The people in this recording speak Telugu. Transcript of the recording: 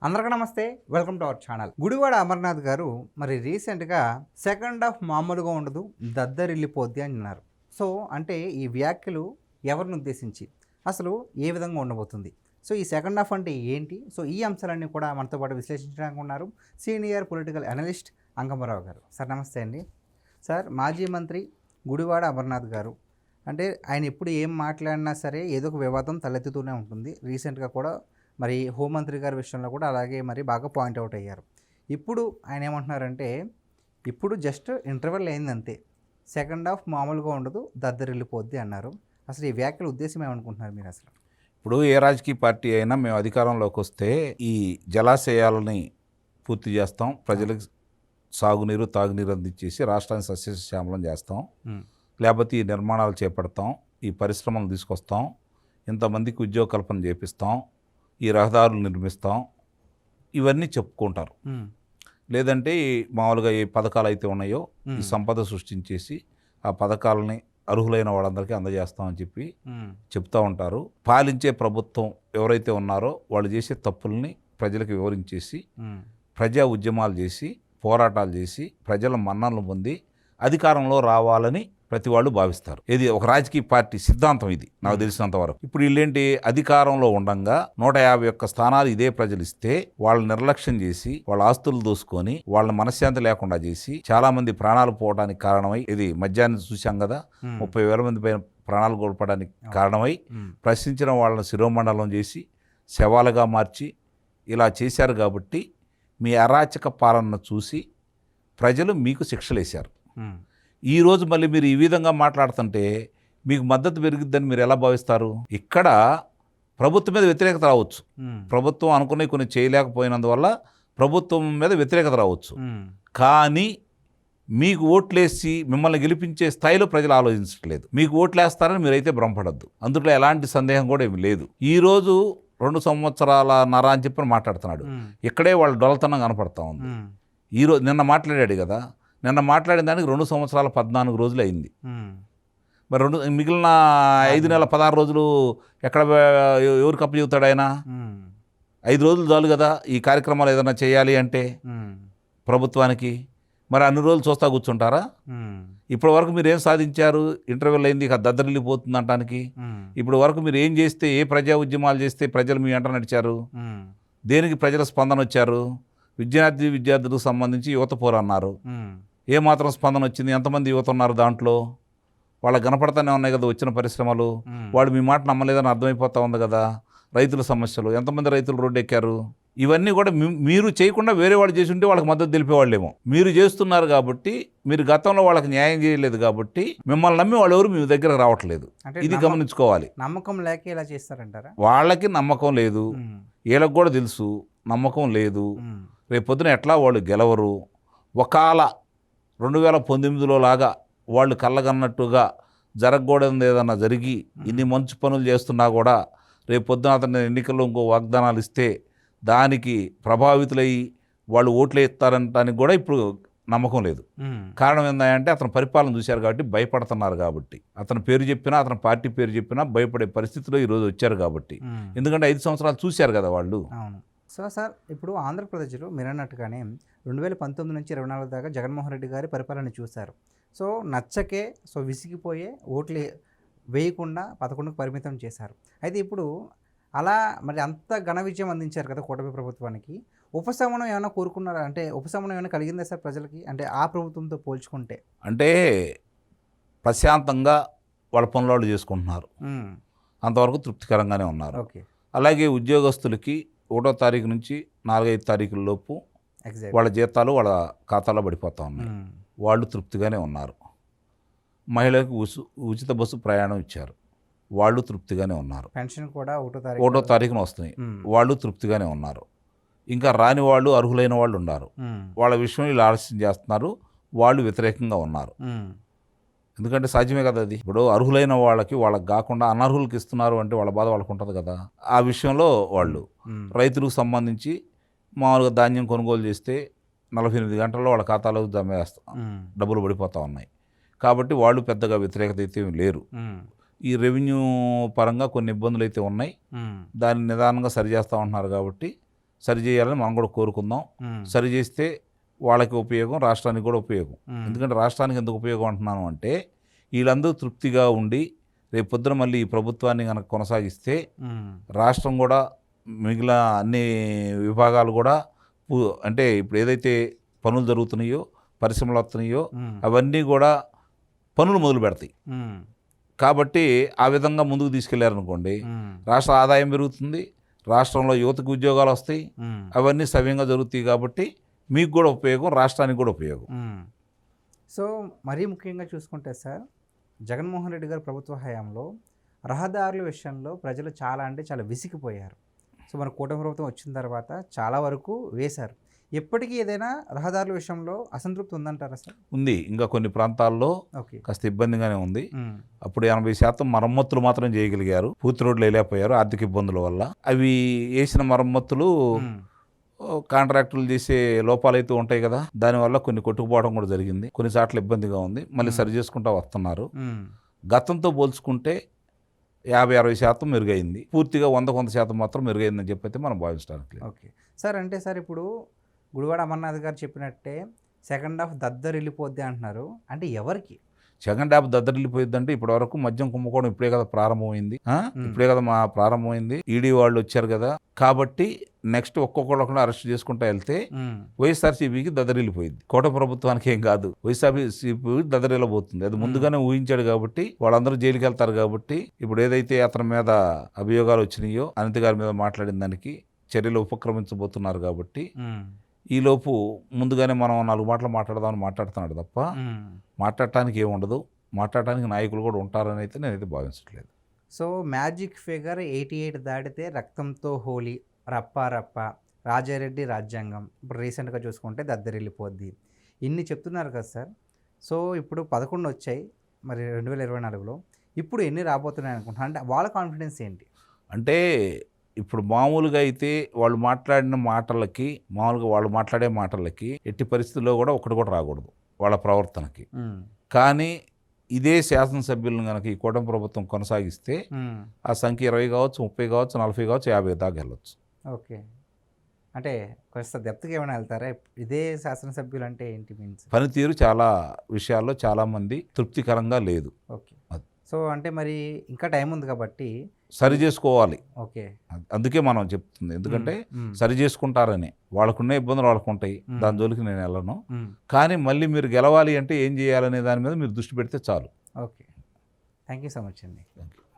అందరికీ నమస్తే, welcome to our channel. Gudivada Amarnath గారు మరి రీసెంట్గా సెకండ్ హాఫ్ మామూలుగా ఉండదు, దద్దరిల్లిపోద్ది అని అన్నారు. సో అంటే ఈ వ్యాఖ్యలు ఎవరిని ఉద్దేశించి అసలు ఏ విధంగా ఉండబోతుంది, సో ఈ సెకండ్ హాఫ్ అంటే ఏంటి, సో ఈ అంశాలన్నీ కూడా మనతో పాటు విశ్లేషించడానికి ఉన్నారు సీనియర్ పొలిటికల్ అనలిస్ట్ అంకమరావు గారు. సార్ నమస్తే అండి. సార్, మాజీ మంత్రి గుడివాడ అమర్నాథ్ గారు అంటే ఆయన ఎప్పుడు ఏం మాట్లాడినా సరే ఏదో ఒక వివాదం తలెత్తుతూనే ఉంటుంది. రీసెంట్గా కూడా మరి హోంమంత్రి గారి విషయంలో కూడా అలాగే మరి బాగా పాయింట్అవుట్ అయ్యారు. ఇప్పుడు ఆయన ఏమంటున్నారంటే ఇప్పుడు జస్ట్ ఇంటర్వెల్ అయిందంతే, సెకండ్ హాఫ్ మామూలుగా ఉండదు, దద్దరిల్లిపోద్ది అన్నారు. అసలు ఈ వ్యాఖ్యల ఉద్దేశం ఏమనుకుంటున్నారు మీరు? అసలు ఇప్పుడు ఏ రాజకీయ పార్టీ అయినా మేము అధికారంలోకి వస్తే ఈ జలాశయాలని పూర్తి చేస్తాం, ప్రజలకు సాగునీరు తాగునీరు అందించేసి రాష్ట్రాన్ని సస్యశ్యామలం చేస్తాం, లేకపోతే ఈ నిర్మాణాలు చేపడతాం, ఈ పరిశ్రమలు తీసుకొస్తాం, ఇంతమందికి ఉద్యోగ కల్పన చేపిస్తాం, ఈ రహదారులు నిర్మిస్తాం, ఇవన్నీ చెప్పుకుంటారు. లేదంటే మామూలుగా ఏ పథకాలు అయితే ఉన్నాయో ఈ సంపద సృష్టించేసి ఆ పథకాలని అర్హులైన వాళ్ళందరికీ అందజేస్తామని చెప్పి చెప్తూ ఉంటారు. పాలించే ప్రభుత్వం ఎవరైతే ఉన్నారో వాళ్ళు చేసే తప్పుల్ని ప్రజలకు వివరించేసి ప్రజా ఉద్యమాలు చేసి పోరాటాలు చేసి ప్రజల మన్ననలు పొంది అధికారంలో రావాలని ప్రతి వాళ్ళు భావిస్తారు. ఇది ఒక రాజకీయ పార్టీ సిద్ధాంతం, ఇది నాకు తెలిసినంత వరకు. ఇప్పుడు వీళ్ళేంటి, అధికారంలో ఉండంగా 151 స్థానాలు ఇదే ప్రజలు ఇస్తే వాళ్ళ నిర్లక్ష్యం చేసి వాళ్ళ ఆస్తులు దోసుకొని వాళ్ళ మనశ్శాంతి లేకుండా చేసి చాలా మంది ప్రాణాలు పోవడానికి కారణమై, ఇది మధ్యాహ్నం చూసాం కదా, 30,000 మంది పైన ప్రాణాలు కోల్పోవడానికి కారణమై ప్రశ్నించిన వాళ్ళని శిరోమండలం చేసి శవాలుగా మార్చి ఇలా చేశారు. కాబట్టి మీ అరాచక పాలన చూసి ప్రజలు మీకు శిక్షలు వేశారు. ఈరోజు మళ్ళీ మీరు ఈ విధంగా మాట్లాడుతుంటే మీకు మద్దతు పెరిగిద్దని మీరు ఎలా భావిస్తారు? ఇక్కడ ప్రభుత్వం మీద వ్యతిరేకత రావచ్చు, ప్రభుత్వం అనుకునే కొన్ని చేయలేకపోయినందువల్ల ప్రభుత్వం మీద వ్యతిరేకత రావచ్చు, కానీ మీకు ఓట్లేసి మిమ్మల్ని గెలిపించే స్థాయిలో ప్రజలు ఆలోచించట్లేదు. మీకు ఓట్లేస్తారని మీరైతే భ్రమపడద్దు, అందులో ఎలాంటి సందేహం కూడా ఏమి లేదు. ఈరోజు 2 సంవత్సరాల నర అని చెప్పి మాట్లాడుతున్నాడు, ఇక్కడే వాళ్ళ డొలతనం కనపడతా ఉంది. ఈరోజు నిన్న మాట్లాడాడు కదా, నిన్న మాట్లాడిన దానికి 2 సంవత్సరాల 14 రోజులు అయింది. మరి మిగిలిన 5 నెలల 16 రోజులు ఎక్కడ ఎవరికి అప్పచెబుతాడు ఆయన? 5 రోజులు చాలు కదా ఈ కార్యక్రమాలు ఏదైనా చేయాలి అంటే ప్రభుత్వానికి. మరి అన్ని రోజులు చూస్తా కూర్చుంటారా? ఇప్పటి వరకు మీరు ఏం సాధించారు? ఇంటర్వ్యూలు అయింది ఇక దద్దరిల్లిపోతుంది అంటానికి. ఇప్పుడు వరకు మీరు ఏం చేస్తే, ఏ ప్రజా ఉద్యమాలు చేస్తే ప్రజలు మీ వెంట నడిచారు? దేనికి ప్రజల స్పందన వచ్చారు? విద్యార్థులకు సంబంధించి యువత పోరు అన్నారు, ఏమాత్రం స్పందన వచ్చింది? ఎంతమంది యువత ఉన్నారు దాంట్లో? వాళ్ళకి కనపడతానే ఉన్నాయి కదా వచ్చిన పరిశ్రమలు. వాడు మీ మాట నమ్మలేదని అర్థమైపోతా ఉంది కదా. రైతుల సమస్యలు, ఎంతమంది రైతులు రోడ్డు ఎక్కారు? ఇవన్నీ కూడా మీరు చేయకుండా వేరే వాళ్ళు చేసి ఉంటే వాళ్ళకి మద్దతు తెలిపేవాళ్ళేమో. మీరు చేస్తున్నారు కాబట్టి, మీరు గతంలో వాళ్ళకి న్యాయం చేయలేదు కాబట్టి మిమ్మల్ని నమ్మి వాళ్ళు ఎవరు మీ దగ్గర రావట్లేదు. ఇది గమనించుకోవాలి. నమ్మకం లేక ఇలా చేస్తారంటారా? వాళ్ళకి నమ్మకం లేదు, వీళ్ళకి కూడా తెలుసు నమ్మకం లేదు. రేపొద్దున ఎట్లా వాళ్ళు గెలవరు. ఒకవేళ 2019లో లాగా వాళ్ళు కళ్ళగన్నట్టుగా జరగకూడదు ఏదన్నా జరిగి ఇన్ని మంచి పనులు చేస్తున్నా కూడా రేపొద్దున అతని ఎన్నికల్లో ఇంకో వాగ్దానాలు ఇస్తే దానికి ప్రభావితులయ్యి వాళ్ళు ఓట్లు వేస్తారంటానికి కూడా ఇప్పుడు నమ్మకం లేదు. కారణం ఏంటంటే అతని పరిపాలన చూశారు కాబట్టి భయపడుతున్నారు. కాబట్టి అతని పేరు చెప్పినా, అతని పార్టీ పేరు చెప్పినా భయపడే పరిస్థితిలో ఈరోజు వచ్చారు కాబట్టి. ఎందుకంటే 5 సంవత్సరాలు చూశారు కదా వాళ్ళు. సో సార్, ఇప్పుడు ఆంధ్రప్రదేశ్లో మీరు అన్నట్టుగానే 2019 నుంచి 24 దాకా జగన్మోహన్ రెడ్డి గారి పరిపాలన చూశారు. సో నచ్చకే, సో విసిగిపోయే ఓట్లు వేయకుండా 11కు పరిమితం చేశారు. అయితే ఇప్పుడు అలా మరి అంత ఘన విజయం అందించారు కదా కూటమి ప్రభుత్వానికి, ఉపశమనం ఏమైనా కోరుకున్నారా? అంటే ఉపశమనం ఏమైనా కలిగిందా సార్ ప్రజలకి, అంటే ఆ ప్రభుత్వంతో పోల్చుకుంటే? అంటే ప్రశాంతంగా వాళ్ళ పనులు వాళ్ళు చేసుకుంటున్నారు, అంతవరకు తృప్తికరంగానే ఉన్నారు. ఓకే. అలాగే ఉద్యోగస్తులకి 1వ తారీఖు నుంచి 4-5 తారీఖుల లోపు వాళ్ళ జీతాలు వాళ్ళ ఖాతాలో పడిపోతూ ఉన్నాయి, వాళ్ళు తృప్తిగానే ఉన్నారు. మహిళలకు ఉచిత బస్సు ప్రయాణం ఇచ్చారు, వాళ్ళు తృప్తిగానే ఉన్నారు. పెన్షన్ కూడా 1వ తారీఖున వస్తున్నాయి, వాళ్ళు తృప్తిగానే ఉన్నారు. ఇంకా రాని వాళ్ళు, అర్హులైన వాళ్ళు ఉన్నారు, వాళ్ళ విషయం వీళ్ళు ఆలస్యం చేస్తున్నారు, వాళ్ళు వ్యతిరేకంగా ఉన్నారు. ఎందుకంటే సాధ్యమే కదా అది. ఇప్పుడు అర్హులైన వాళ్ళకి వాళ్ళకి కాకుండా అనర్హులకి ఇస్తున్నారు అంటే వాళ్ళ బాధ వాళ్ళకు ఉంటుంది కదా. ఆ విషయంలో వాళ్ళు రైతులకు సంబంధించి మామూలుగా ధాన్యం కొనుగోలు చేస్తే 48 గంటల్లో వాళ్ళ ఖాతాలో డబ్బులు పడిపోతూ ఉన్నాయి. కాబట్టి వాళ్ళు పెద్దగా వ్యతిరేకత అయితే లేరు. ఈ రెవెన్యూ పరంగా కొన్ని ఇబ్బందులు అయితే ఉన్నాయి, దాన్ని నిదానంగా సరిచేస్తూ ఉంటున్నారు కాబట్టి సరి చేయాలని మనం కూడా కోరుకుందాం. సరి చేస్తే వాళ్ళకి ఉపయోగం, రాష్ట్రానికి కూడా ఉపయోగం. ఎందుకంటే రాష్ట్రానికి ఎందుకు ఉపయోగం అంటున్నాను అంటే, వీళ్ళందరూ తృప్తిగా ఉండి రేపు పొద్దున మళ్ళీ ఈ ప్రభుత్వాన్ని కనుక కొనసాగిస్తే రాష్ట్రం కూడా మిగిలిన అన్ని విభాగాలు కూడా అంటే ఇప్పుడు ఏదైతే పనులు జరుగుతున్నాయో, పరిశ్రమలు వస్తున్నాయో అవన్నీ కూడా పనులు మొదలు పెడతాయి. కాబట్టి ఆ విధంగా ముందుకు తీసుకెళ్లారనుకోండి, రాష్ట్ర ఆదాయం పెరుగుతుంది, రాష్ట్రంలో యువతకు ఉద్యోగాలు వస్తాయి, అవన్నీ సవ్యంగా జరుగుతాయి. కాబట్టి మీకు కూడా ఉపయోగం, రాష్ట్రానికి కూడా ఉపయోగం. సో మరీ ముఖ్యంగా చూసుకుంటే సార్, జగన్మోహన్ రెడ్డి గారు ప్రభుత్వ హయాంలో రహదారుల విషయంలో ప్రజలు చాలా విసిగిపోయారు. సో మన కూటమి ప్రభుత్వం వచ్చిన తర్వాత చాలా వరకు వేశారు. ఎప్పటికీ ఏదైనా రహదారుల విషయంలో అసంతృప్తి ఉందంటారా సార్? ఉంది. ఇంకా కొన్ని ప్రాంతాల్లో కాస్త ఇబ్బందిగానే ఉంది. అప్పుడు 80% మరమ్మతులు మాత్రం చేయగలిగారు, పూర్తి రోడ్లు వేయలేకపోయారు ఆర్థిక ఇబ్బందుల వల్ల. అవి వేసిన మరమ్మతులు కాంట్రాక్టులు చేసే లోపాలు అయితే ఉంటాయి కదా, దానివల్ల కొన్ని కొట్టుకుపోవడం కూడా జరిగింది. కొన్ని చోట్ల ఇబ్బందిగా ఉంది, మళ్ళీ సరి చేసుకుంటూ వస్తున్నారు. గతంతో పోల్చుకుంటే 50-60% మెరుగైంది. పూర్తిగా 100% మాత్రం మెరుగైందని చెప్పైతే మనం భావించడానికి. Okay sir. అంటే సార్ ఇప్పుడు గుడివాడ అమర్నాథ్ గారు చెప్పినట్టే సెకండ్ హాఫ్ దద్దరిల్లిపోద్ది అంటున్నారు. అంటే ఎవరికి సెకండ్ హాఫ్ దద్దరిల్లిపోయిందంటే ఇప్పటి వరకు మద్యం కుంభకోణం ఇప్పుడే కదా ప్రారంభమైంది. ఇప్పుడే కదా ప్రారంభమైంది. ఈడీ వాళ్ళు వచ్చారు కదా, కాబట్టి నెక్స్ట్ ఒక్కొక్కరు అరెస్ట్ చేసుకుంటూ వెళ్తే వైఎస్ఆర్సీపీకి దద్దరిల్లిపోయింది. కోట ప్రభుత్వానికి ఏం కాదు, వైఎస్ఆర్సీపీ దద్దరిల్లబోతుంది. అది ముందుగానే ఊహించాడు కాబట్టి వాళ్ళందరూ జైలుకి వెళ్తారు. కాబట్టి ఇప్పుడు ఏదైతే అతని మీద అభియోగాలు వచ్చినాయో, అనిత గారి మీద మాట్లాడిన దానికి చర్యలు ఉపక్రమించబోతున్నారు. కాబట్టి ఈలోపు ముందుగానే మనం 4 మాటలు మాట్లాడదామని మాట్లాడుతున్నాడు తప్ప మాట్లాడటానికి ఏముండదు. మాట్లాడటానికి నాయకులు కూడా ఉంటారని అయితే నేనైతే భావించట్లేదు. సో మ్యాజిక్ ఫిగర్ 88 దాటితే రక్తంతో హోలీ, రప్ప, రాజారెడ్డి రాజ్యాంగం, ఇప్పుడు రీసెంట్గా చూసుకుంటే దద్దరిల్లిపోద్ది, ఇన్ని చెప్తున్నారు కదా సార్. సో ఇప్పుడు 11 వచ్చాయి మరి 2024లో, ఇప్పుడు ఎన్ని రాబోతున్నాయి అనుకుంటున్నాను. అంటే వాళ్ళ కాన్ఫిడెన్స్ ఏంటి? అంటే ఇప్పుడు మామూలుగా అయితే వాళ్ళు మాట్లాడిన మాటలకి, మామూలుగా వాళ్ళు మాట్లాడే మాటలకి ఎట్టి పరిస్థితుల్లో కూడా ఒకటి కూడా రాకూడదు వాళ్ళ ప్రవర్తనకి. కానీ ఇదే శాసనసభ్యులను కనుక ఈ కూటమి ప్రభుత్వం కొనసాగిస్తే ఆ సంఖ్య 20 కావచ్చు, 30 కావచ్చు, 40 కావచ్చు, 50 దాకా వెళ్ళొచ్చు. ఓకే. అంటే కొంచెం డెప్త్గా ఏమైనా వెళ్తారా? ఇదే శాసనసభ్యులు అంటే ఏంటి మీన్స్? పనితీరు చాలా విషయాల్లో చాలామంది తృప్తికరంగా లేదు. ఓకే. సో అంటే మరి ఇంకా టైం ఉంది కాబట్టి సరి చేసుకోవాలి. ఓకే. అందుకే మనం చెప్తుంది, ఎందుకంటే సరి చేసుకుంటారని. వాళ్ళకున్న ఇబ్బందులు వాళ్ళకు ఉంటాయి, దాని జోలికి నేను వెళ్ళను. కానీ మళ్ళీ మీరు గెలవాలి అంటే ఏం చేయాలనే దాని మీద మీరు దృష్టి పెడితే చాలు. Okay. Thank you so much అండి. Thank you.